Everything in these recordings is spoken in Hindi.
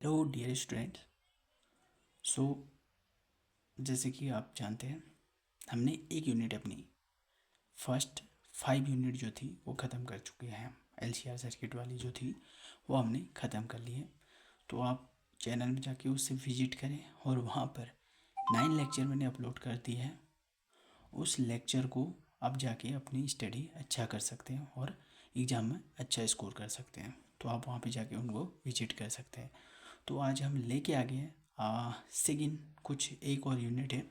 Hello dear student. सो जैसे कि आप जानते हैं, हमने एक यूनिट अपनी फर्स्ट 5 यूनिट जो थी वो ख़त्म कर चुके हैं। LCR सर्किट वाली जो थी वो हमने ख़त्म कर ली है। तो आप चैनल में जाके उससे विजिट करें और वहाँ पर 9 लेक्चर मैंने अपलोड कर दिए हैं। उस लेक्चर को आप जाके अपनी स्टडी अच्छा कर सकते हैं और एग्ज़ाम में अच्छा स्कोर कर सकते हैं। तो आप वहाँ पे जाके उनको विजिट कर सकते हैं। तो आज हम लेके आ गए हैं सेकेंड कुछ एक और यूनिट है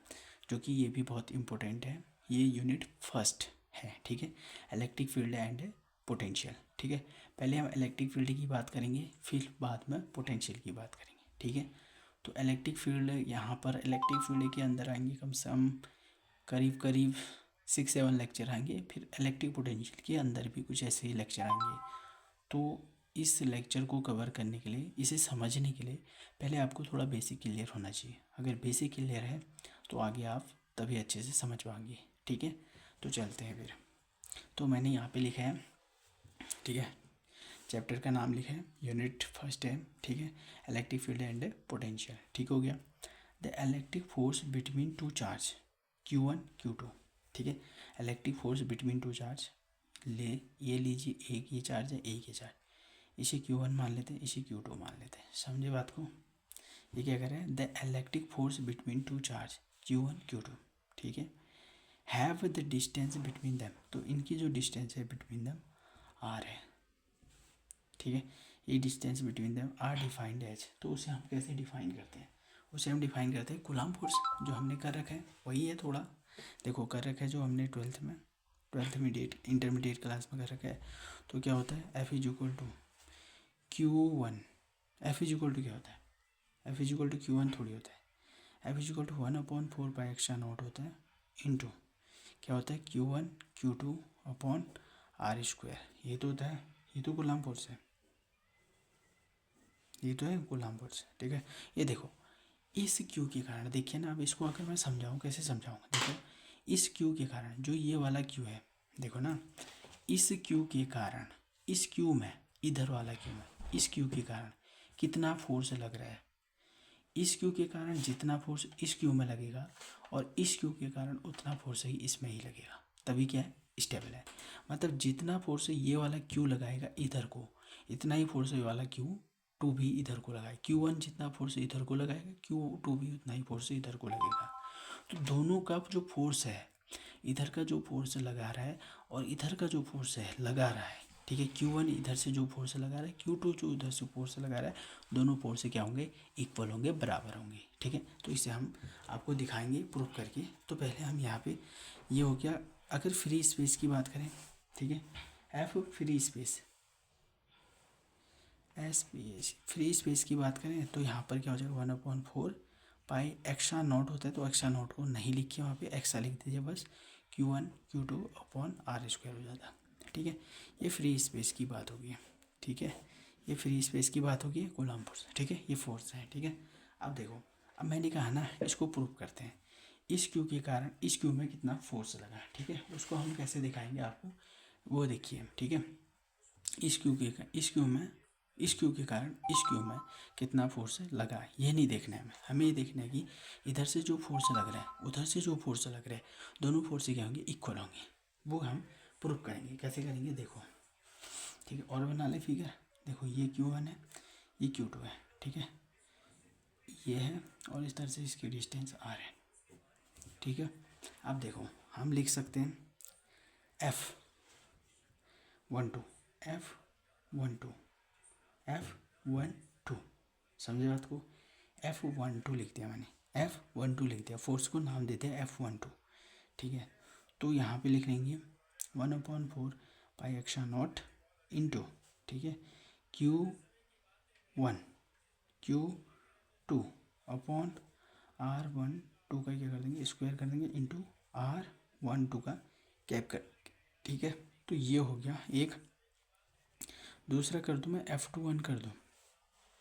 जो कि ये भी बहुत इम्पोर्टेंट है। ये यूनिट फर्स्ट है, ठीक है। इलेक्ट्रिक फील्ड एंड पोटेंशियल, ठीक है। पहले हम इलेक्ट्रिक फील्ड की बात करेंगे, फिर बाद में पोटेंशियल की बात करेंगे, ठीक है। तो इलेक्ट्रिक फील्ड, यहाँ पर इलेक्ट्रिक फील्ड के अंदर आएंगे कम से कम करीब करीब 6-7 लेक्चर आएंगे। फिर इलेक्ट्रिक पोटेंशियल के अंदर भी कुछ ऐसे ही लेक्चर आएंगे। तो इस लेक्चर को कवर करने के लिए, इसे समझने के लिए पहले आपको थोड़ा बेसिक क्लियर होना चाहिए। अगर बेसिक क्लियर है तो आगे आप तभी अच्छे से समझ पाएंगे, ठीक है। तो चलते हैं फिर। तो मैंने यहाँ पे लिखा है, ठीक है, चैप्टर का नाम लिखा है, यूनिट फर्स्ट है, ठीक है, इलेक्ट्रिक फील्ड एंड पोटेंशियल, ठीक हो गया। The electric force between two charge Q1 Q2, ठीक है। Electric force between two charge, ये लीजिए, एक ये चार्ज है, एक ये चार्ज, इसे Q1 मान लेते हैं, इसे Q2 मान लेते हैं। समझे बात को। ये क्या कर रहे हैं, the electric force between two charge Q1 Q2, ठीक है, have the distance between them, तो इनकी जो डिस्टेंस है बिटवीन दैम R है, ठीक है। ये distance between them are defined as, तो उसे हम कैसे डिफाइन करते हैं, उसे हम डिफाइन करते हैं कूलम्ब फोर्स। जो हमने कर रखा है वही है, थोड़ा देखो कर रखा है जो हमने ट्वेल्थ में इंटरमीडिएट क्लास में कर रखा है। तो क्या होता है, F is equal to Q1, F is equal to क्या होता है, F is equal to Q1 थोड़ी होता है, F is equal to 1/4 pi extra naught होता है, इंटू क्या होता है Q1 Q2 upon R square. ये तो होता है, ये तो कूलम्ब फोर्स है, ये तो है कूलम्ब फोर्स, ठीक है। ये देखो इस Q के कारण, देखिए ना, अब इसको अगर मैं समझाऊँ, कैसे समझाऊँगा, देखो इस Q के कारण, जो ये वाला Q है, देखो ना, इस Q के कारण, इस Q में, इधर वाला Q में, इस Q के कारण कितना फोर्स लग रहा है, इस Q के कारण जितना फोर्स इस Q में लगेगा और इस Q के कारण उतना फोर्स ही इसमें ही लगेगा, तभी क्या है, स्टेबल है। मतलब जितना फोर्स ये वाला Q लगाएगा इधर को, इतना ही फोर्स ये वाला Q2 भी इधर को लगाए। Q1 जितना फोर्स इधर को लगाएगा, Q2 भी उतना ही फोर्स इधर को लगेगा। तो दोनों का जो फोर्स है, इधर का जो फोर्स लगा रहा है और इधर का जो फोर्स है लगा रहा है, ठीक है। Q1 इधर से जो फोर्स लगा रहा है, Q2 जो इधर से फोर्स लगा रहा है, दोनों फोर्स क्या होंगे, इक्वल होंगे, बराबर होंगे, ठीक है। तो इसे हम आपको दिखाएंगे प्रूफ करके। तो पहले हम यहाँ पे, ये हो गया। अगर फ्री स्पेस की बात करें, ठीक है, F free space, free space की बात करें तो यहाँ पर क्या हो जाएगा, 1/4 पाई एक्स्ट्रा नॉट होता है, तो एक्स्ट्रा नॉट को नहीं लिखिए, वहाँ पे एक्स्ट्रा लिख दीजिए बस, Q1 Q2 upon R square हो जाता, ठीक है। ये फ्री स्पेस की बात होगी, ठीक है, ये फ्री स्पेस की बात होगी, कूलम्ब फोर्स, ठीक है, ये फोर्स है, ठीक है। अब देखो, अब मैंने कहा ना, इसको प्रूव करते हैं। इस Q के कारण इस Q में कितना फोर्स लगा, ठीक है, उसको हम कैसे दिखाएंगे आपको, वो देखिए, ठीक है। इस Q में, इस Q के कारण इस Q में कितना फोर्स लगा, ये नहीं देखना है हमें ये देखना है कि इधर से जो फोर्स लग रहा है, उधर से जो फोर्स लग रहा है, दोनों फोर्स क्या होंगे, इक्वल होंगे। वो हम प्रूव करेंगे, कैसे करेंगे, देखो, ठीक है। और बना ले फिगर, देखो ये Q1 है, ये Q2 है, ठीक है, ये है, और इस तरह से इसकी डिस्टेंस R है, ठीक है। अब देखो हम लिख सकते हैं F12, F12, समझे बात को। F12 लिख दिया मैंने, F12 लिख दिया, फोर्स को नाम देते हैं F12, ठीक है। तो यहाँ पे लिख लेंगे 1/4 पाई एक्स्ट्रा नॉट इंटू, ठीक है, Q1 Q2 अपॉन R12 का क्या कर देंगे, स्क्वायर कर देंगे, इंटू R12 का कैप कर, ठीक है। तो ये हो गया एक। दूसरा कर दूँ मैं, F21 कर दूँ,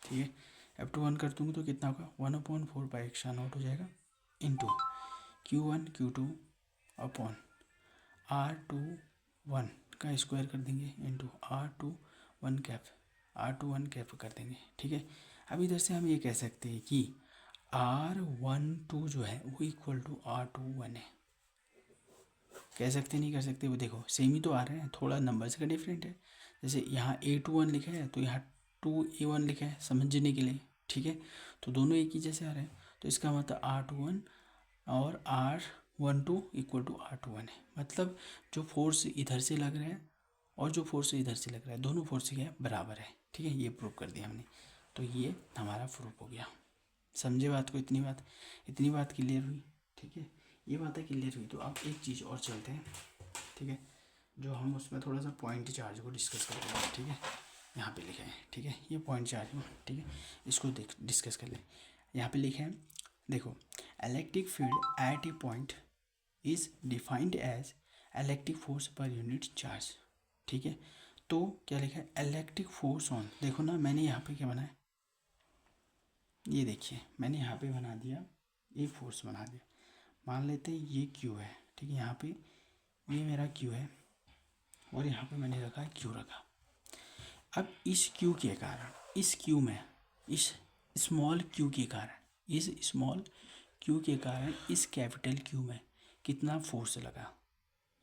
ठीक है, F21 कर दूँगा तो कितना होगा, 1/4 पाई एक्स्ट्रा नॉट हो जाएगा, into Q1 Q2 upon R21 का स्क्वायर कर देंगे, इंटू R21 कैप कर देंगे, ठीक है। अब इधर से हम ये कह सकते हैं कि R12 जो है वो इक्वल टू R21 है। कह सकते नहीं कर सकते, वो देखो सेम ही तो आ रहे हैं, थोड़ा नंबर्स का डिफरेंट है। जैसे यहाँ A21 लिखा है तो यहाँ 2A1 लिखा है समझने के लिए, ठीक है। तो दोनों एक ही जैसे आ रहे हैं, तो इसका मतलब R21 और R12 इक्वल टू R21 है। मतलब जो फोर्स इधर से लग रहा है और जो फोर्स इधर से लग रहा है, दोनों फोर्स क्या है, बराबर है, ठीक है। ये प्रूव कर दिया हमने, तो ये हमारा प्रूफ हो गया। समझे बात को? इतनी बात क्लियर हुई, ठीक है। ये बातें क्लियर हुई तो अब एक चीज़ और चलते हैं, ठीक है, जो हम उसमें थोड़ा सा पॉइंट चार्ज को डिस्कस करते हैं, ठीक है। यहाँ पे लिखे हैं, ठीक है, ये पॉइंट चार्ज को, ठीक है, इसको डिस्कस कर लें। यहाँ पे लिखे हैं, देखो, electric field at a point is defined as electric force per unit charge, ठीक है। तो क्या लिखा है, इलेक्ट्रिक फोर्स ऑन, देखो ना मैंने यहाँ पे क्या बनाया, ये देखिए मैंने यहाँ पे बना दिया, एक फोर्स बना दिया। मान लेते हैं ये क्यू है, ठीक है, यहाँ पे ये मेरा क्यू है और यहाँ पे मैंने रखा क्यू रखा। अब इस क्यू के कारण, इस क्यू में, इस स्मॉल क्यू के कारण, इस स्मॉल क्यू के कारण इस कैपिटल क्यू में कितना फोर्स लगा,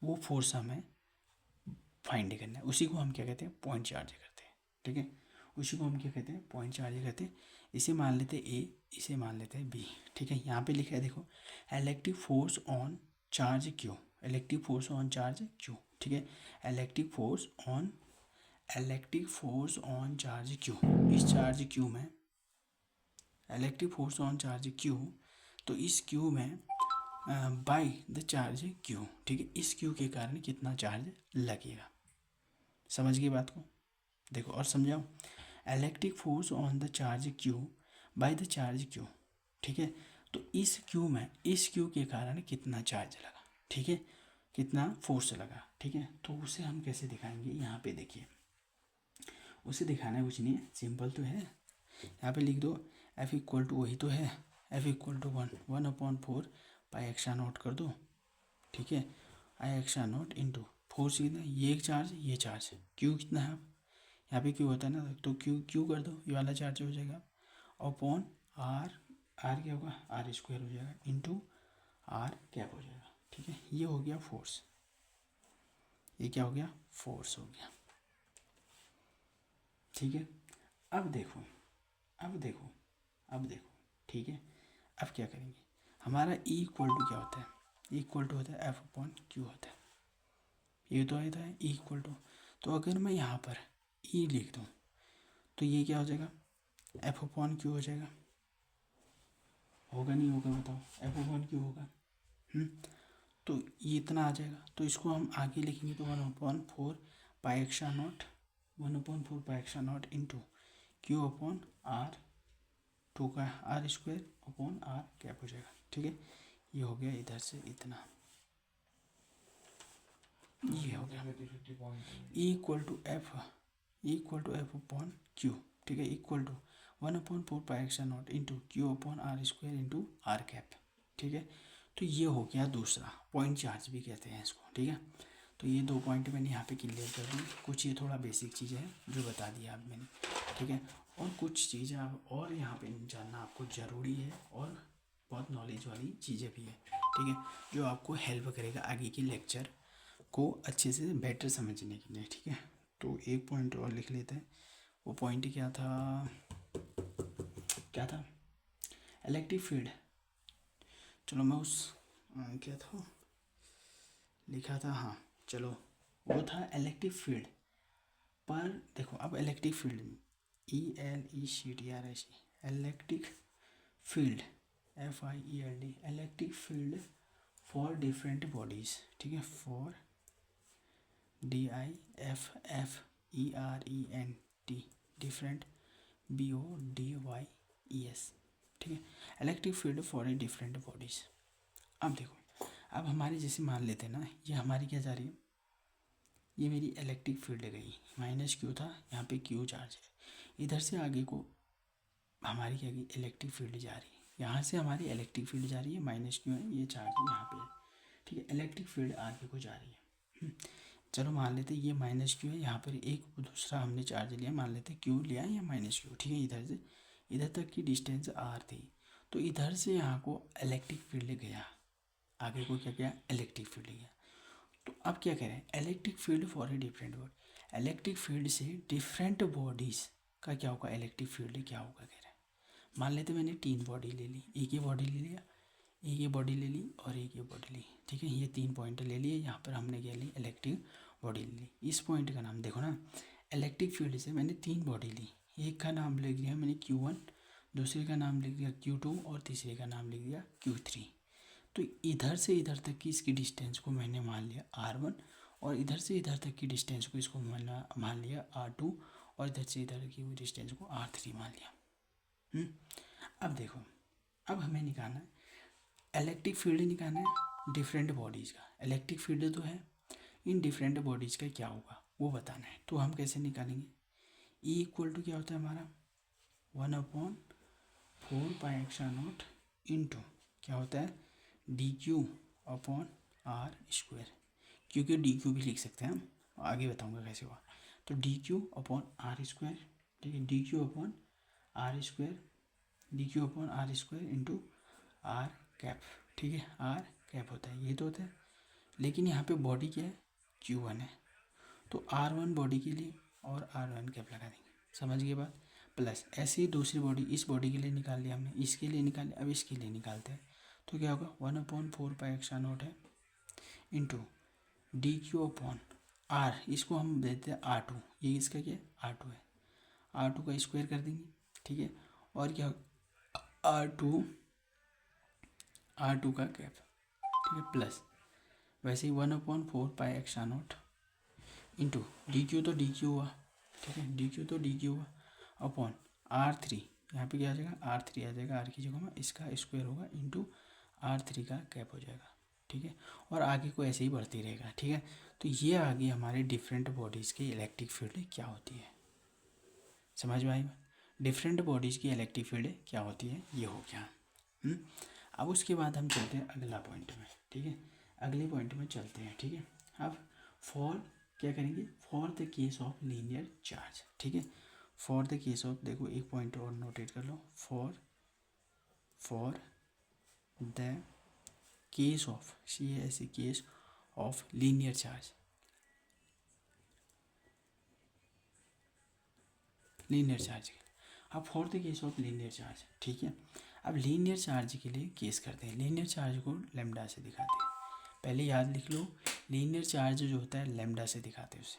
वो फोर्स हमें फाइंड करना है। उसी को हम क्या कहते हैं, पॉइंट चार्ज करते हैं, ठीक है। उसी को हम क्या कहते हैं, पॉइंट चार्ज करते हैं। इसे मान लेते हैं ए, इसे मान लेते हैं बी, ठीक है। यहाँ पे लिखा है देखो, electric force on charge Q, electric force on charge Q, ठीक है। Electric force on charge Q, इस चार्ज क्यू में electric force on charge Q, तो इस क्यू में बाय द चार्ज क्यू, ठीक है, इस क्यू के कारण कितना चार्ज लगेगा। समझ गई बात को? देखो और समझाओ, electric force on the charge Q by the charge Q, ठीक है। तो इस क्यू में, इस क्यू के कारण कितना चार्ज लगा, ठीक है, कितना फोर्स लगा, ठीक है। तो उसे हम कैसे दिखाएंगे, यहाँ पे देखिए, उसे दिखाना है कुछ नहीं है, सिंपल तो है। यहाँ पे लिख दो F इक्वल टू, वही तो है, F equal to 1/4 pi extra note कर दो, ठीक है। I extra note into force कितना, ये एक चार्ज, ये चार्ज, क्यू कितना है, अब यहाँ पे क्यू होता है ना, तो क्यू कर दो, ये वाला चार्ज हो जाएगा, अपॉन आर, आर क्या होगा, आर स्क्वायर हो जाएगा, इंटू आर कैप हो जाएगा, ठीक है। ये हो गया फोर्स, ये क्या हो गया, फोर्स हो गया, ठीक है। अब देखो, ठीक है। अब क्या करेंगे, हमारा ई इक्वल टू क्या होता है, ई इक्वल टू होता है एफ अपॉन क्यू होता है, ये तो आता है ई इक्वल टू। तो अगर मैं यहाँ पर ई लिख दूँ तो ये क्या हो जाएगा, एफ अपॉन क्यू हो जाएगा, होगा नहीं होगा बताओ, एफ अपॉन क्यू होगा, तो ये इतना आ जाएगा। तो इसको हम आगे लिखेंगे तो 1/4 pi extra naught, 1/4 pi extra naught into Q upon r, two का r square upon r cap हो जाएगा, ठीक है। ये हो गया इधर से इतना, ये हो गया E equal to F, upon Q, ठीक है, equal to 1/4 pi extra naught into Q upon are square into are cap, ठीक है। तो ये हो गया दूसरा पॉइंट चार्ज भी कहते हैं इसको, ठीक है। तो ये दो पॉइंट मैंने यहाँ पे क्लियर कर दी, कुछ ये थोड़ा बेसिक चीज़ है जो बता दिया अब मैंने, ठीक है। और कुछ चीज़ें आप और यहाँ पे जानना आपको ज़रूरी है, और बहुत नॉलेज वाली चीज़ें भी है, ठीक है, जो आपको हेल्प करेगा आगे के लेक्चर को अच्छे से बेटर समझने के लिए, ठीक है। तो एक पॉइंट और लिख लेते हैं, वो पॉइंट क्या था, इलेक्ट्रिक फील्ड, चलो मैं उस क्या था लिखा था, हाँ चलो, वो था इलेक्ट्रिक फील्ड पर। देखो अब electric field, ELECTRIC, electric field, FIELD, electric field for different bodies, ठीक है, फॉर DIFFERENT, डिफरेंट BODYES, ठीक है, electric field for a different bodies. अब देखो, अब हमारी जैसे मान लेते हैं ना, ये हमारी क्या जा रही है, ये मेरी इलेक्ट्रिक फील्ड गई, माइनस क्यू था, यहाँ पे क्यू चार्ज है, इधर से आगे को हमारी क्या गई, इलेक्ट्रिक फील्ड जा रही है, यहाँ से हमारी इलेक्ट्रिक फील्ड जा रही है, माइनस क्यू है, ये चार्ज यहाँ पे है, ठीक है, इलेक्ट्रिक फील्ड आगे को जा रही है। चलो मान लेते ये माइनस क्यू है, यहाँ पर एक दूसरा हमने चार्ज लिया, मान लेते क्यू लिया या माइनस क्यू, ठीक है, इधर से इधर तक की डिस्टेंस r थी, तो इधर से यहाँ को इलेक्ट्रिक फील्ड गया, आगे को क्या गया, इलेक्ट्रिक फील्ड गया। तो अब क्या करें, electric field for a different body, electric field से डिफरेंट बॉडीज़ का क्या होगा, इलेक्ट्रिक फील्ड क्या होगा कह रहे हैं। मान लेते मैंने 3 बॉडी ले ली, एक ये बॉडी ले लिया, एक ये बॉडी ले ली और एक ये बॉडी ली, ठीक है, ये 3 पॉइंट ले लिए, यहाँ पर हमने क्या ली, इलेक्ट्रिक बॉडी ले ली। इस पॉइंट का नाम देखो ना, इलेक्ट्रिक फील्ड से मैंने 3 बॉडी ली, एक का नाम लिख दिया मैंने Q1, दूसरे का नाम लिख दिया Q2 और तीसरे का नाम लिख दिया Q3। तो इधर से इधर तक की इसकी डिस्टेंस को मैंने मान लिया R1, और इधर से इधर तक की डिस्टेंस को इसको मान लिया R2, और इधर से इधर की डिस्टेंस को R3 मान लिया। अब देखो, अब हमें निकालना है इलेक्ट्रिक फील्ड, निकालना है डिफरेंट बॉडीज़ का। इलेक्ट्रिक फील्ड तो है, इन डिफरेंट बॉडीज़ का क्या होगा वो बताना है। तो हम कैसे निकालेंगे, E इक्वल टू क्या होता है हमारा 1/4πε0 इंटू क्या होता है dq/r², क्योंकि dq भी लिख सकते हैं हम, आगे बताऊंगा कैसे हुआ। तो dq/r², ठीक है, dq/r² इंटू r कैप, ठीक है, r कैप होता है, ये तो होता है। लेकिन यहाँ पे बॉडी क्या है, Q1 है, तो R1 बॉडी के लिए और R1 कैप लगा देंगे, समझ गए बात। प्लस ऐसे ही दूसरी बॉडी, इस बॉडी के लिए निकाल लिया हमने, इसके लिए निकाल लिया, अब इसके लिए निकालते हैं। तो क्या होगा 1/4πε0 है इंटू dq/r, इसको हम देते हैं R2, ये इसका क्या है, R2 है, R2 का स्क्वायर कर देंगे, ठीक है, और क्या R2 का कैप, ठीक है, प्लस वैसे ही 1/4πε0 इंटू dq तो dq हुआ, ठीक है, dq तो dq हुआ अपॉन R3, यहाँ पे क्या आ जाएगा, R3 आ जाएगा, R की जगह में इसका स्क्वायर होगा इंटू R3 का कैप हो जाएगा, ठीक है, और आगे को ऐसे ही बढ़ती रहेगा, ठीक है। तो ये आगे हमारे डिफरेंट बॉडीज़ की इलेक्ट्रिक फील्ड क्या होती है, समझ में आई। डिफरेंट बॉडीज़ की इलेक्ट्रिक फील्ड क्या होती है, ये हो गया। अब उसके बाद हम चलते हैं अगला पॉइंट में, ठीक है, अगले पॉइंट में चलते हैं, ठीक है। अब फॉर क्या करेंगे, for the case of linear charge, ठीक है, फॉर द केस ऑफ, देखो एक पॉइंट और नोटेट कर लो, for the case of, case of linear charge, linear charge के, अब for the case of linear charge, ठीक है। अब लीनियर चार्ज के लिए केस करते हैं, लीनियर चार्ज को लैम्डा से दिखाते हैं, पहले याद लिख लो, लीनियर चार्ज जो होता है लैम्डा से दिखाते हैं उसे,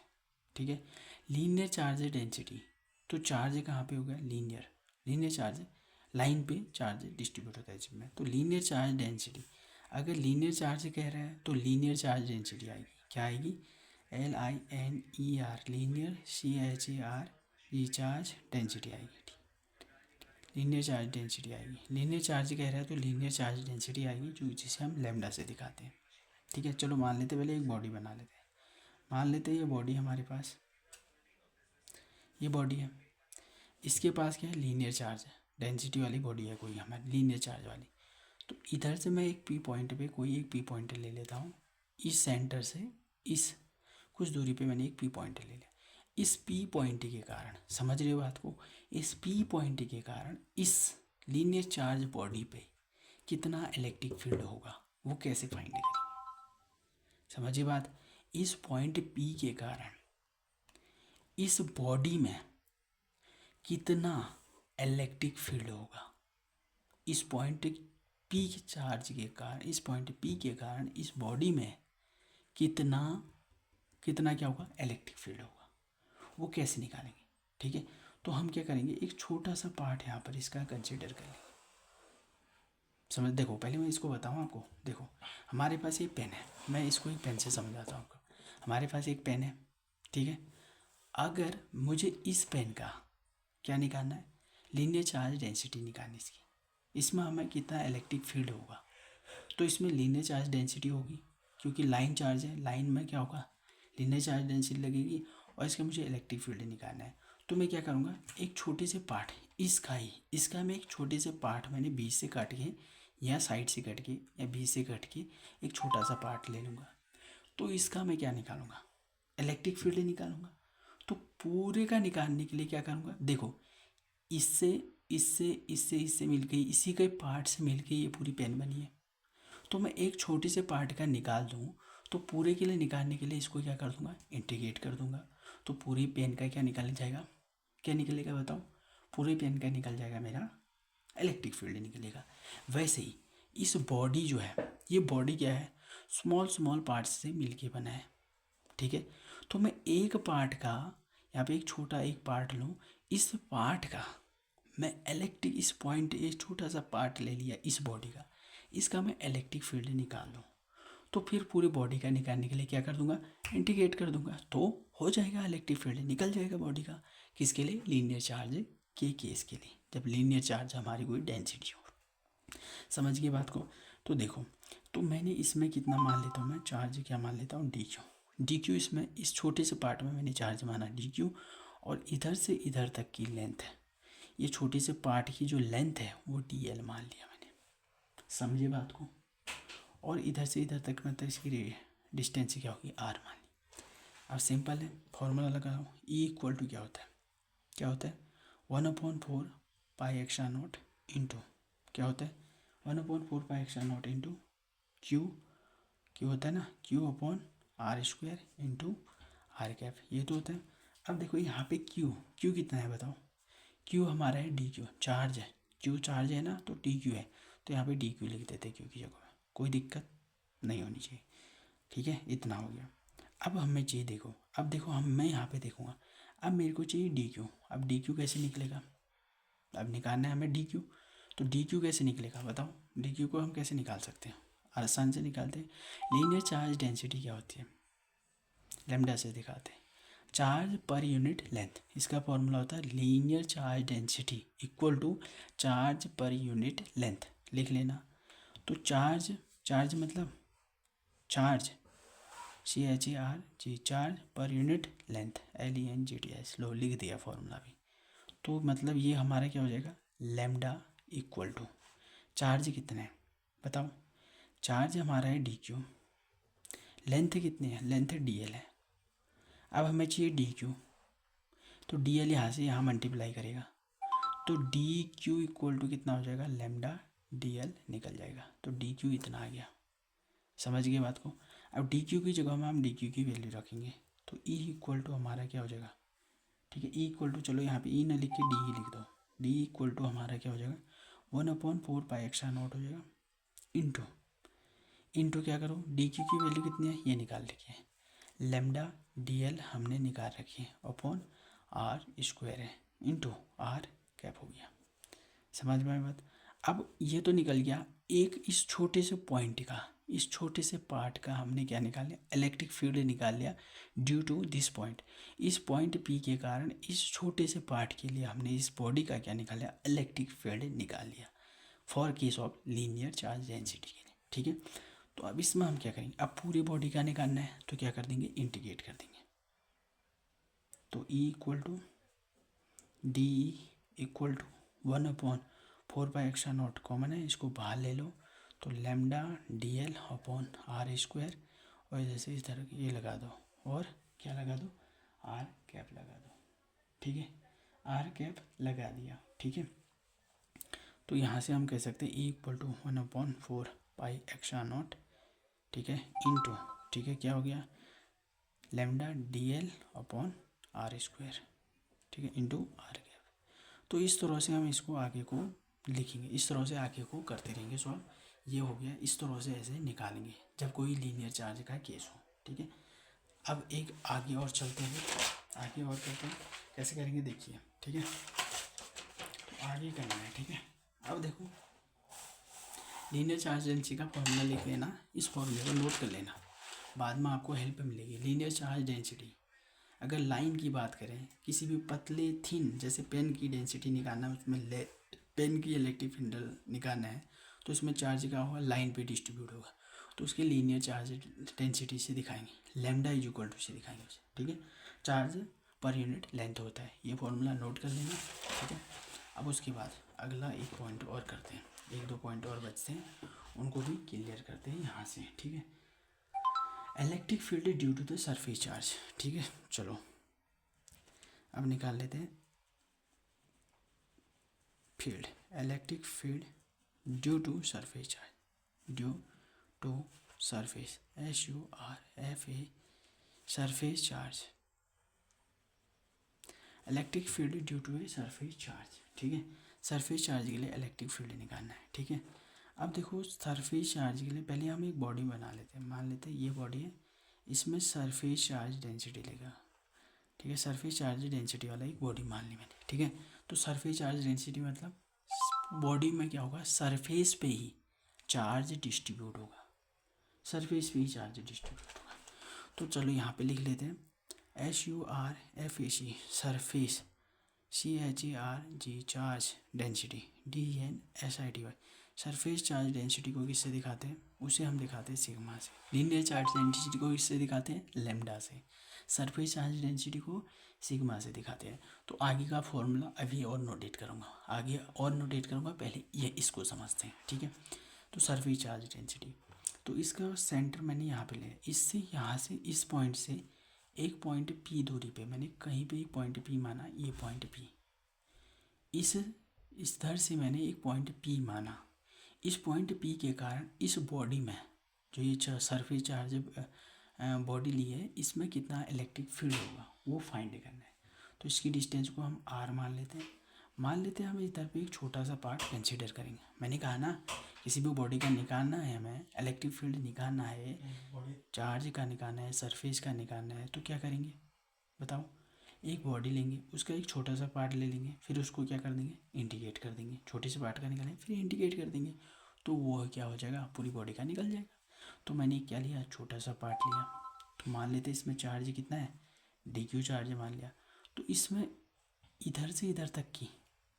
ठीक है। लीनियर चार्ज डेंसिटी, तो चार्ज कहाँ पे होगा, लीनियर चार्ज लाइन पे चार्ज डिस्ट्रीब्यूट होता है जिसमें, तो लीनियर चार्ज डेंसिटी, अगर लीनियर चार्ज कह रहा है तो लीनियर चार्ज डेंसिटी आएगी, क्या आएगी, LINER, linear, CHAR charge density आएगी, लीनियर चार्ज डेंसिटी आएगी। लीनियर चार्ज कह रहा है तो लीनियर चार्ज डेंसिटी आएगी, जो जिसे हम लैम्डा से दिखाते हैं, ठीक है। चलो मान लेते, पहले एक बॉडी बना लेते हैं, मान लेते हैं ये बॉडी हमारे पास, ये बॉडी है, इसके पास क्या है, लीनियर चार्ज है, डेंसिटी वाली बॉडी है कोई हमारी लीनियर चार्ज वाली। तो इधर से मैं एक पी पॉइंट पे कोई एक पी पॉइंट ले लेता हूँ, इस सेंटर से इस कुछ दूरी पे मैंने एक पी पॉइंट ले लिया, इस पी पॉइंट के कारण, समझ रहे हो बात को, इस पी पॉइंट के कारण इस लीनियर चार्ज बॉडी पे कितना इलेक्ट्रिक फील्ड होगा वो कैसे फाइंड करेंगे, समझिए बात। इस पॉइंट पी के कारण इस बॉडी में कितना इलेक्ट्रिक फील्ड होगा, इस पॉइंट पी चार्ज के कारण, इस पॉइंट पी के कारण इस बॉडी में कितना क्या होगा, इलेक्ट्रिक फील्ड होगा, वो कैसे निकालेंगे, ठीक है। तो हम क्या करेंगे, एक छोटा सा पार्ट यहाँ पर इसका कंसिडर कर लेंगे, समझ। देखो पहले मैं इसको बताऊँ आपको, देखो हमारे पास एक पेन है, मैं इसको एक पेन से समझाता हूँ आपको। हमारे पास एक पेन है, ठीक है, अगर मुझे इस पेन का क्या निकालना है, लीनियर चार्ज डेंसिटी निकालनी इसकी, इसमें हमें कितना इलेक्ट्रिक फील्ड होगा, तो इसमें लीनियर चार्ज डेंसिटी होगी, क्योंकि लाइन चार्ज है, लाइन में क्या होगा, लीनियर चार्ज डेंसिटी लगेगी, और इसका मुझे इलेक्ट्रिक फील्ड निकालना है। तो मैं क्या करूँगा, एक छोटे से पार्ट इसका मैं एक छोटे से पार्ट मैंने बीच से काट के या साइड से कट के या बीच से कट के एक छोटा सा पार्ट ले लूँगा, तो इसका मैं क्या निकालूंगा, इलेक्ट्रिक फील्ड निकालूंगा। तो पूरे का निकालने के लिए क्या करूँगा, देखो इससे इससे इससे इससे मिल गई, इसी के पार्ट से मिल के ये पूरी पेन बनी है। तो मैं एक छोटे से पार्ट का निकाल दूँ तो पूरे के लिए निकालने के लिए इसको क्या कर दूंगा, इंटीग्रेट कर दूंगा। तो पूरी पेन का क्या निकल जाएगा, क्या निकलेगा बताओ, पूरे पेन का निकल जाएगा मेरा इलेक्ट्रिक फील्ड निकलेगा। वैसे ही इस बॉडी जो है, ये बॉडी क्या है, स्मॉल स्मॉल पार्ट्स से मिलके बना है, ठीक है। तो मैं एक पार्ट का, यहाँ पे एक छोटा एक पार्ट लूँ, इस पार्ट का मैं इलेक्ट्रिक, इस पॉइंट एक छोटा सा पार्ट ले लिया इस बॉडी का, इसका मैं इलेक्ट्रिक फील्ड निकाल लूँ, तो फिर पूरे बॉडी का निकालने के लिए क्या कर दूंगा, इंटीग्रेट कर दूंगा, तो हो जाएगा इलेक्ट्रिक फील्ड निकल जाएगा बॉडी का। किसके लिए, लीनियर चार्ज के केस के लिए, जब लीनियर चार्ज हमारी कोई डेंसिटी हो। समझ गए बात को। तो देखो, तो मैंने इसमें कितना मान लेता हूँ, मैं चार्ज क्या मान लेता हूँ, डी क्यू। डी क्यू इसमें इस छोटे से पार्ट में मैंने चार्ज माना डी क्यू, और इधर से इधर तक की लेंथ है, ये छोटे से पार्ट की जो लेंथ है वो डी एल मान लिया मैंने। समझे बात को। और इधर से इधर तक मतलब इसकी डिस्टेंस क्या होगी, आर मान ली। अब सिंपल है, फॉर्मूला लगाओ, ई इक्वल टू क्या होता है, क्या होता है 1/4 पाई एक्स्ट्रा नॉट इंटू, क्या होता है 1/4 pi extra naught into q, q होता है ना, q upon are square into are cap, ये तो होता है। अब देखो यहाँ पे क्यू, क्यू कितना है बताओ, क्यू हमारा है डी क्यू, चार्ज है, क्यू चार्ज है ना, तो डी क्यू है, तो यहाँ पे डी क्यू लिख देते हैं क्यू की जगह में, कोई दिक्कत नहीं होनी चाहिए, ठीक है। इतना हो गया। अब हमें चाहिए, देखो अब देखो मैं यहाँ पे देखूँगा, अब मेरे को चाहिए डी क्यू। अब डी क्यू कैसे निकलेगा, अब निकालना है हमें डी क्यू, तो डी क्यू कैसे निकलेगा बताओ, डी क्यू को हम कैसे निकाल सकते हैं, आसान से निकालते हैं। लीनियर चार्ज डेंसिटी क्या होती है, लैम्डा से दिखाते हैं, चार्ज पर यूनिट लेंथ, इसका फॉर्मूला होता है linear charge density equal to charge per unit length, लिख लेना। तो चार्ज, चार्ज मतलब charge, CHARG, charge per unit length, LENGTS, लो लिख दिया फॉर्मूला भी। तो मतलब ये हमारा क्या हो जाएगा, लैम्डा इक्वल टू चार्ज कितना है बताओ, चार्ज हमारा है डी क्यू, लेंथ कितनी है, लेंथ डी एल है। अब हमें चाहिए डी क्यू, तो डी एल यहाँ से यहाँ मल्टीप्लाई करेगा, तो डी क्यू इक्वल टू कितना हो जाएगा, लैम्डा डी एल निकल जाएगा, तो डी क्यू इतना आ गया। समझ गए बात को। अब डी क्यू की जगह में हम डी क्यू की वैल्यू रखेंगे, तो ई इक्वल टू हमारा क्या हो जाएगा, ठीक है, ई इक्वल टू, चलो यहाँ पे ई ना लिख के डी ही लिख दो, डी इक्वल टू हमारा क्या हो जाएगा 1/4 पाई एक्स्ट्रा नॉट हो जाएगा इंटू, इंटू क्या करो, डी क्यू की वैल्यू कितनी है ये निकाल रखी है, लेमडा डी एल हमने निकाल रखी है, अपॉन आर स्क्वायर है इंटू आर कैप हो गया। समझ में आई बात। अब ये तो निकल गया, एक इस छोटे से पॉइंट का, इस छोटे से पार्ट का हमने क्या निकाल लिया, इलेक्ट्रिक फील्ड निकाल लिया ड्यू टू दिस पॉइंट। इस पॉइंट पी के कारण इस छोटे से पार्ट के लिए हमने इस बॉडी का क्या निकाल लिया, इलेक्ट्रिक फील्ड निकाल लिया for case of linear charge density के लिए, ठीक है। तो अब इसमें हम क्या करेंगे, अब पूरी बॉडी का निकालना है तो क्या कर देंगे, इंटीग्रेट कर देंगे। तो E equal to D equal to 1/4 pi extra naught common है, इसको बाहर ले लो, तो lambda D L upon are square, और जैसे इस तरह ये लगा दो, और क्या लगा दो, आर कैप लगा दो, ठीक है, आर कैप लगा दिया, ठीक है। तो यहाँ से हम कह सकते हैं E equal to 1/4 pi extra naught, ठीक है, इंटू, ठीक है, क्या हो गया, lambda D L upon are square, ठीक है, इंटू आर कैप। तो इस तरह से हम इसको आगे को लिखेंगे, इस तरह से आगे को करते रहेंगे सॉल्व। ये हो गया, इस तरह से ऐसे निकालेंगे जब कोई लीनियर चार्ज का केस हो, ठीक है। अब एक आगे और चलते हैं, आगे और करते हैं, कैसे करेंगे देखिए, ठीक है। तो आगे करना है, ठीक है। अब देखो, लीनियर चार्ज डेंसिटी का फॉर्मूला लिख लेना, इस फॉर्मूले को नोट कर लेना, बाद में आपको हेल्प मिलेगी। लीनियर चार्ज डेंसिटी, अगर लाइन की बात करें, किसी भी पतले थिन, जैसे पेन की डेंसिटी निकालना है, उसमें पेन की इलेक्ट्रिक फील्ड निकालना है, तो इसमें चार्ज क्या होगा, लाइन पे डिस्ट्रीब्यूट होगा, तो उसके लीनियर चार्ज डेंसिटी से दिखाएंगे, लैम्डा इज इक्वल टू से दिखाएंगे उसे, ठीक है। चार्ज पर यूनिट लेंथ होता है, ये फॉर्मूला नोट कर लेना, ठीक है। अब उसके बाद अगला एक पॉइंट और करते हैं, एक दो पॉइंट और बचते हैं, उनको भी क्लियर करते हैं यहाँ से, ठीक है। Electric field due to the surface charge, ठीक है। चलो अब निकाल लेते हैं, field, electric field due to surface charge, due to surface, SURFA, surface charge, electric field due to a surface charge. ठीक है, सरफेस चार्ज के लिए इलेक्ट्रिक फील्ड निकालना है। ठीक है, अब देखो सरफेस चार्ज के लिए पहले हम एक बॉडी बना लेते हैं, मान लेते हैं ये बॉडी है, इसमें सरफेस चार्ज डेंसिटी लेगा। ठीक है, सरफेस चार्ज डेंसिटी वाला एक बॉडी मान ली मैंने। ठीक है, तो सरफेस चार्ज डेंसिटी मतलब बॉडी में क्या होगा, सरफेस पे ही चार्ज डिस्ट्रीब्यूट होगा, सरफेस पे ही चार्ज डिस्ट्रीब्यूट होगा। तो चलो यहाँ पे लिख लेते हैं SURFAC, surface, CHARG charge density, DNSITY, surface charge density को किससे दिखाते हैं, उसे हम दिखाते हैं सिग्मा से। लीनियर चार्ज डेंसिटी को किससे दिखाते हैं, लैम्डा से। सरफेस चार्ज डेंसिटी को सिग्मा से दिखाते हैं। तो आगे का फॉर्मूला अभी और नोटेट करूँगा, आगे और नोटेट करूँगा, पहले ये इसको समझते हैं। ठीक है, तो सरफेस चार्ज डेंसिटी, तो इसका सेंटर मैंने यहाँ पे लिया, इससे यहाँ से इस पॉइंट से एक पॉइंट P दूरी पे मैंने कहीं पे एक पॉइंट P माना, ये पॉइंट P, इस धर से मैंने एक पॉइंट P माना। इस पॉइंट P के कारण इस बॉडी में जो ये सरफेस चार्ज बॉडी ली है, इसमें कितना इलेक्ट्रिक फील्ड होगा वो फाइंड करना है। तो इसकी डिस्टेंस को हम R मान लेते हैं। हम इधर पे एक छोटा सा पार्ट कंसीडर करेंगे। मैंने कहा ना, किसी भी बॉडी का निकालना है, हमें इलेक्ट्रिक फील्ड निकालना है, चार्ज का निकालना है, सरफेस का निकालना है, तो क्या करेंगे बताओ, एक बॉडी लेंगे, उसका एक छोटा सा पार्ट ले लेंगे, फिर उसको क्या कर देंगे, इंटीग्रेट कर देंगे, छोटे से पार्ट का निकालेंगे फिर इंटीग्रेट कर देंगे, तो वो क्या हो जाएगा, पूरी बॉडी का निकल जाएगा। तो मैंने क्या लिया, छोटा सा पार्ट लिया। तो मान लेते इसमें चार्ज कितना है, DQ चार्ज मान लिया। तो इसमें इधर से इधर तक की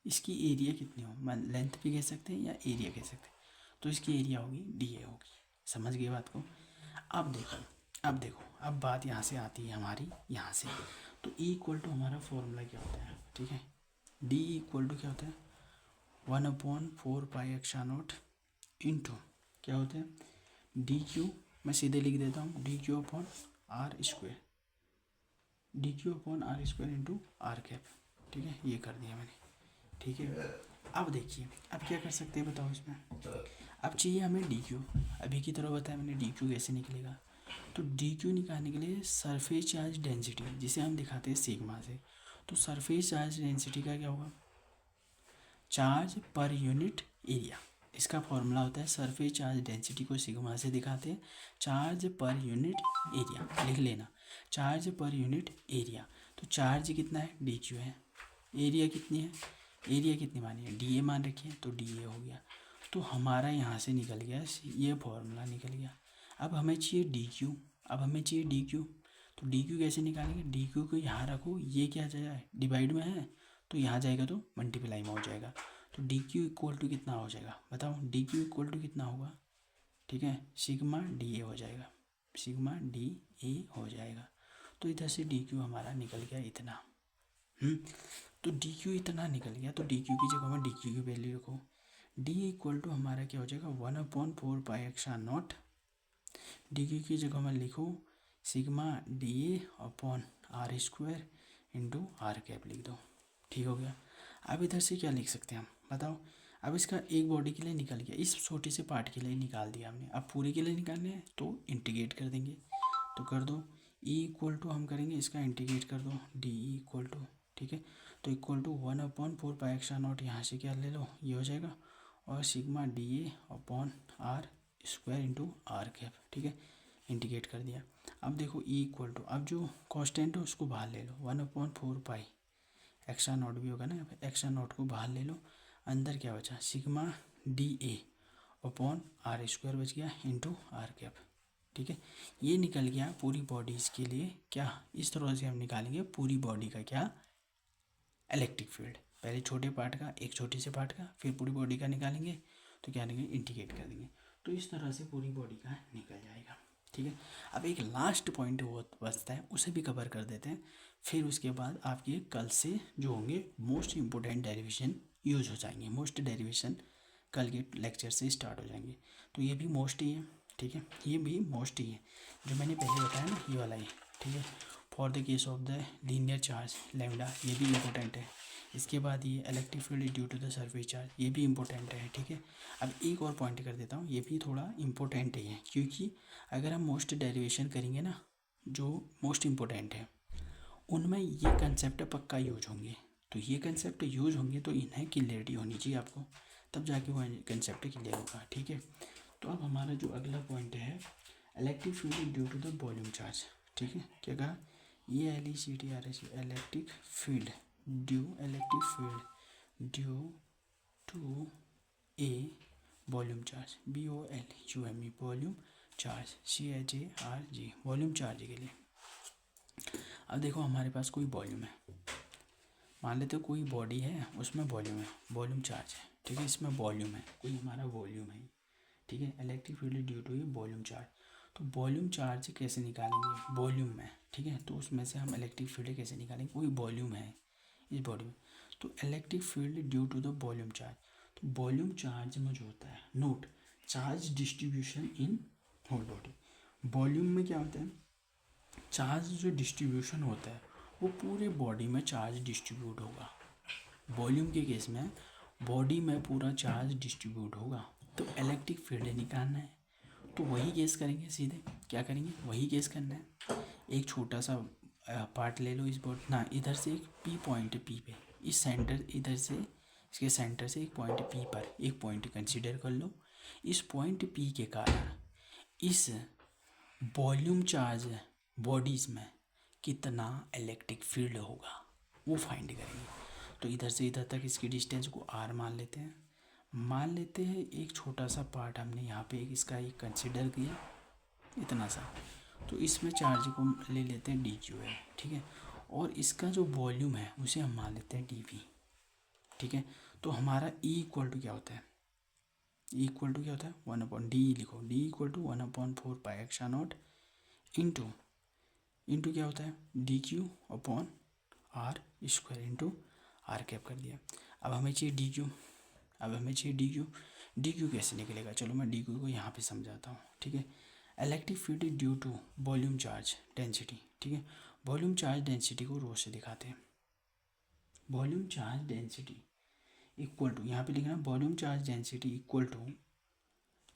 इसकी एरिया कितनी हो, लेंथ भी कह सकते हैं या एरिया कह सकते हैं, तो इसकी एरिया होगी DA होगी। समझ गए बात को। अब देखो अब बात यहाँ से आती है हमारी, यहाँ से तो E इक्वल टू हमारा फॉर्मूला क्या होता है, ठीक है, D इक्वल टू क्या होता है 1/4 पाई एक्सा नॉट इंटू क्या होता है DQ, मैं सीधे लिख देता हूँ DQ upon R square, DQ upon R square into R cap. ठीक है, ये कर दिया मैंने। ठीक है, अब देखिए अब क्या कर सकते हैं बताओ इसमें, अब चाहिए हमें DQ। अभी की तरह बताया मैंने DQ कैसे निकलेगा, तो DQ निकालने के लिए सरफेस चार्ज डेंसिटी जिसे हम दिखाते हैं सिग्मा से, तो सरफेस चार्ज डेंसिटी का क्या होगा, चार्ज पर यूनिट एरिया। इसका फॉर्मूला होता है सरफेस चार्ज डेंसिटी को सिग्मा से दिखाते हैं चार्ज पर यूनिट एरिया। लिख लेना, चार्ज पर यूनिट एरिया। तो चार्ज कितना है, DQ है, एरिया कितनी है, एरिया कितनी मानी है, DA मान रखी है, तो DA हो गया। तो हमारा यहाँ से निकल गया, ये फॉर्मूला निकल गया। अब हमें चाहिए DQ, तो DQ कैसे निकालेंगे, DQ को यहाँ रखो, ये क्या जाएगा डिवाइड में है, तो यहाँ जाएगा तो मल्टीप्लाई में हो जाएगा। तो DQ इक्वल टू कितना हो जाएगा बताओ, DQ इक्वल टू कितना होगा, ठीक है, सिग्मा DA हो जाएगा, सिग्मा DA हो जाएगा। तो इधर से DQ हमारा निकल गया इतना। तो DQ इतना निकल गया, तो DQ की जगह में DQ की वैल्यू रखो, D इक्वल टू हमारा क्या हो जाएगा 1/4 पाई एक्सा नॉट, DQ की जगह में लिखो sigma DA upon R square into R cap लिख दो। ठीक हो गया। अब इधर से क्या लिख सकते हैं हम बताओ, अब इसका एक बॉडी के लिए निकल गया, इस छोटे से पार्ट के लिए निकाल दिया हमने, अब पूरे के लिए निकालने हैं तो इंटीग्रेट कर देंगे, तो कर दो E इक्वल टू हम करेंगे इसका इंटीग्रेट कर दो DE इक्वल टू, ठीक है, तो इक्वल टू 1/4 पाई एक्सा नॉट, यहाँ से क्या ले लो ये हो जाएगा, और sigma DA upon R square into R cap. ठीक है, इंटीग्रेट कर दिया। अब देखो E इक्वल टू, अब जो कांस्टेंट है उसको बाहर ले लो, 1/4 पाई एक्सा नॉट भी होगा ना, एक्सा नॉट को बाहर ले लो, अंदर क्या बचा sigma DA upon R square बच गया इंटू R कैप। ठीक है, ये निकल गया पूरी बॉडीज़ के लिए क्या, इस तरह से हम निकालेंगे पूरी बॉडी का क्या इलेक्ट्रिक फील्ड, पहले छोटे पार्ट का, एक छोटे से पार्ट का, फिर पूरी बॉडी का निकालेंगे, तो क्या करेंगे इंटीग्रेट कर देंगे, तो इस तरह से पूरी बॉडी का निकल जाएगा। ठीक है, अब एक लास्ट पॉइंट वो बचता है, उसे भी कवर कर देते हैं, फिर उसके बाद आपके कल से जो होंगे मोस्ट इम्पोर्टेंट डेरिवेशन यूज हो जाएंगे, मोस्ट डेरिवेशन कल के लेक्चर से स्टार्ट हो जाएंगे। तो ये भी मोस्ट ही है, ठीक है, ये भी मोस्ट ही है जो मैंने पहले बताया ना, ये वाला ही, ठीक है, for the case of the linear charge lambda, ये भी इम्पोर्टेंट है, इसके बाद ये electric field due to the surface charge, ये भी इंपॉर्टेंट है, ठीक है। अब एक और पॉइंट कर देता हूँ, ये भी थोड़ा इंपॉर्टेंट ही है, क्योंकि अगर हम मोस्ट डेरिवेशन करेंगे ना जो मोस्ट इम्पोर्टेंट है, उनमें ये कंसेप्ट पक्का यूज होंगे। तो ये कंसेप्ट यूज होंगे तो इन्हें क्लियरिटी होनी चाहिए आपको, तब जाके वो कंसेप्ट क्लियर होगा, ठीक है। तो अब हमारा जो अगला पॉइंट है, electric field due to the volume charge, ठीक है। क्या कहा, ये LECTRS electric field due to a volume charge, VOLUME volume charge, CHARG volume charge के लिए। अब देखो हमारे पास कोई वॉल्यूम है, मान लेते हो कोई बॉडी है उसमें वॉल्यूम है, वॉल्यूम चार्ज है, ठीक है। इसमें वॉल्यूम है, कोई हमारा वॉल्यूम है, ठीक है। इलेक्ट्रिक फील्ड ड्यू टू ये वॉल्यूम चार्ज, तो वॉल्यूम चार्ज कैसे निकालेंगे, वॉल्यूम में, ठीक है। तो उसमें से हम इलेक्ट्रिक फील्ड कैसे निकालेंगे, कोई वॉल्यूम है इस बॉडी में, तो electric field due to the volume charge. तो वॉल्यूम चार्ज में जो होता है, note charge distribution in whole body, volume में क्या होता है, चार्ज जो डिस्ट्रीब्यूशन होता है वो पूरे बॉडी में चार्ज डिस्ट्रीब्यूट होगा। वॉल्यूम के केस में बॉडी में पूरा चार्ज डिस्ट्रीब्यूट होगा। तो इलेक्ट्रिक फील्ड निकालना है तो वही केस करेंगे, सीधे क्या करेंगे, वही केस करना है। एक छोटा सा पार्ट ले लो इस बॉडी ना, इधर से एक पी पॉइंट, पी पे इस सेंटर, इधर से इसके सेंटर से एक पॉइंट पी पर एक पॉइंट कंसीडर कर लो। इस पॉइंट पी के कारण इस वॉल्यूम चार्ज बॉडीज़ में कितना इलेक्ट्रिक फील्ड होगा वो फाइंड करेंगे। तो इधर से इधर तक इसकी डिस्टेंस को R मान लेते हैं, एक छोटा सा पार्ट हमने यहाँ पे इसका एक कंसिडर किया इतना सा, तो इसमें चार्ज को ले लेते हैं DQ है, ठीक है। और इसका जो वॉल्यूम है उसे हम मान लेते हैं DV, ठीक है। तो हमारा E इक्वल टू क्या होता है, E इक्वल टू क्या होता है 1/D, लिखो D इक्वल टू 1/4 पाई एक्सा नॉट इंटू क्या होता है DQ upon R square into R cap कर दिया। अब हमें चाहिए DQ कैसे निकलेगा, चलो मैं DQ को यहाँ पे समझाता हूँ, ठीक है। Electric field due to volume charge density, ठीक है। वॉल्यूम चार्ज डेंसिटी को रो से दिखाते हैं, volume charge density equal to, यहाँ पे लिखना volume charge density equal to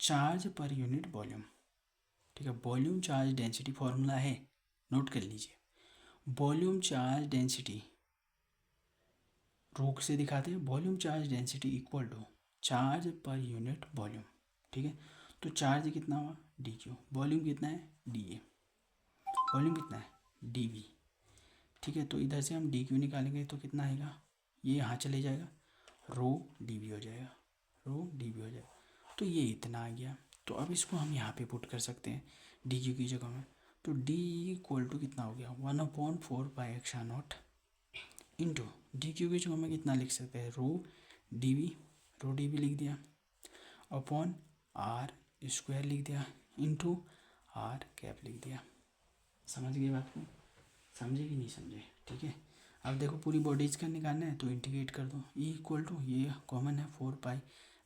charge per unit volume, ठीक है। वॉल्यूम चार्ज डेंसिटी फॉर्मूला है, नोट कर लीजिए। वॉल्यूम चार्ज डेंसिटी रोक से दिखाते हैं, volume charge density equal to charge per unit volume, ठीक है। तो चार्ज कितना हुआ DQ, वॉल्यूम कितना है DA, वॉल्यूम कितना है DV, ठीक है। तो इधर से हम DQ निकालेंगे तो कितना आएगा, ये यहाँ चले जाएगा, रो DV हो जाएगा, तो ये इतना आ गया। तो अब इसको हम यहाँ पे पुट कर सकते हैं DQ की जगह में, तो D इक्वल टू कितना हो गया 1/4 पाई एक्सा नॉट इंटू DQ की जगह में कितना लिख सकते हैं, रो DV लिख दिया अपॉन R स्क्वायर लिख दिया इंटू R कैप लिख दिया। समझ गए बात को, समझे कि नहीं समझे, ठीक है। अब देखो पूरी बॉडीज का निकालना है तो इंटीग्रेट कर दो, E इक्वल टू ये कॉमन है 4 पाई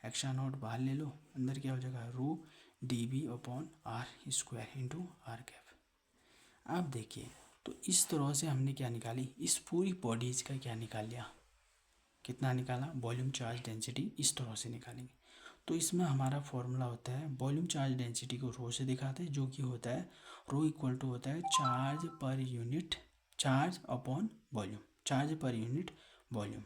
एक्सा नॉट बाहर ले लो, अंदर क्या हो जाएगा रो DV upon R square into R cap. अब देखिए तो इस तरह से हमने क्या निकाली, इस पूरी बॉडीज का क्या निकाल लिया, कितना निकाला वॉल्यूम चार्ज डेंसिटी, इस तरह से निकालेंगे। तो इसमें हमारा फॉर्मूला होता है वॉल्यूम चार्ज डेंसिटी को रो से दिखाते हैं, जो कि होता है रो इक्वल टू होता है charge per unit, charge upon volume, charge per unit volume,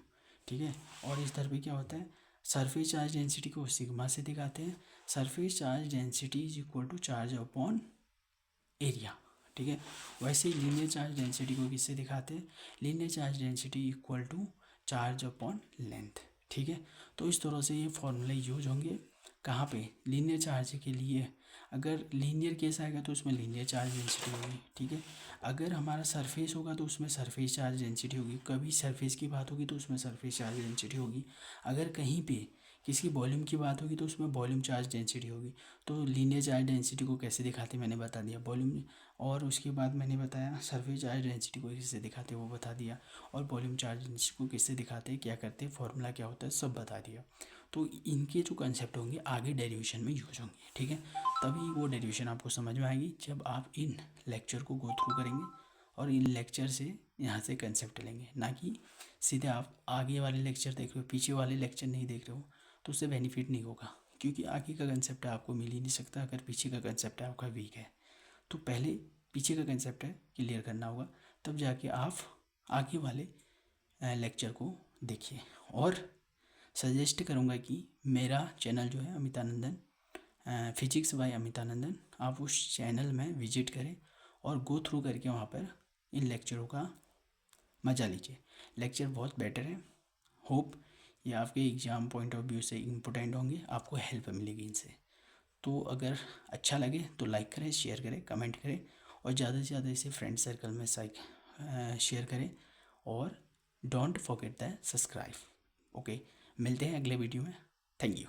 ठीक है। और इस तरह पे क्या होता है सरफेस चार्ज डेंसिटी को सिग्मा से दिखाते हैं, surface charge density is equal to charge upon area, ठीक है। वैसे ही लीनियर चार्ज डेंसिटी को किससे दिखाते हैं, linear charge density equal to charge upon length, ठीक है। तो इस तरह से ये फॉर्मूले यूज होंगे कहाँ पे, लीनियर चार्ज के लिए। अगर लीनियर केस आएगा तो उसमें लीनियर चार्ज डेंसिटी होगी, ठीक है। अगर हमारा सरफेस होगा तो उसमें सरफेस चार्ज डेंसिटी होगी, कभी सरफेस की बात होगी तो उसमें सरफेस चार्ज डेंसिटी होगी। अगर कहीं पे किसी वॉल्यूम की बात होगी तो उसमें वॉल्यूम चार्ज डेंसिटी होगी। तो लीनियर चार्ज डेंसिटी को कैसे दिखाते मैंने बता दिया, वॉल्यूम, और उसके बाद मैंने बताया सरफेस चार्ज डेंसिटी को किससे दिखाते वो बता दिया, और वॉल्यूम चार्ज डेंसिटी को किससे दिखाते क्या करते फॉर्मूला क्या होता है सब बता दिया। तो इनके जो कंसेप्ट होंगे आगे डेरिवेशन में यूज होंगे, ठीक है। तभी वो डेरिवेशन आपको समझ में आएगी जब आप इन लेक्चर को गो थ्रू करेंगे और इन लेक्चर से यहाँ से कंसेप्ट लेंगे, ना कि सीधे आप आगे वाले लेक्चर देख रहे हो पीछे वाले लेक्चर नहीं देख रहे हो, तो उससे बेनिफिट नहीं होगा, क्योंकि आगे का कंसेप्ट आपको मिल ही नहीं सकता अगर पीछे का कंसेप्ट आपका वीक है। तो पहले पीछे का कंसेप्ट है क्लियर करना होगा, तब जाके आप आगे वाले लेक्चर को देखिए। और सजेस्ट करूँगा कि मेरा चैनल जो है अमितानंदन फिजिक्स बाय अमितानंदन, आप उस चैनल में विजिट करें और गो थ्रू करके वहाँ पर इन लेक्चरों का मज़ा लीजिए। लेक्चर बहुत बेटर है। होप ये आपके एग्ज़ाम पॉइंट ऑफ व्यू से इम्पोर्टेंट होंगे, आपको हेल्प मिलेगी इनसे। तो अगर अच्छा लगे तो लाइक करें, शेयर करें, कमेंट करें और ज़्यादा से ज़्यादा इसे फ्रेंड सर्कल में शेयर करें और don't forget the subscribe. Okay, मिलते हैं अगले वीडियो में। Thank you.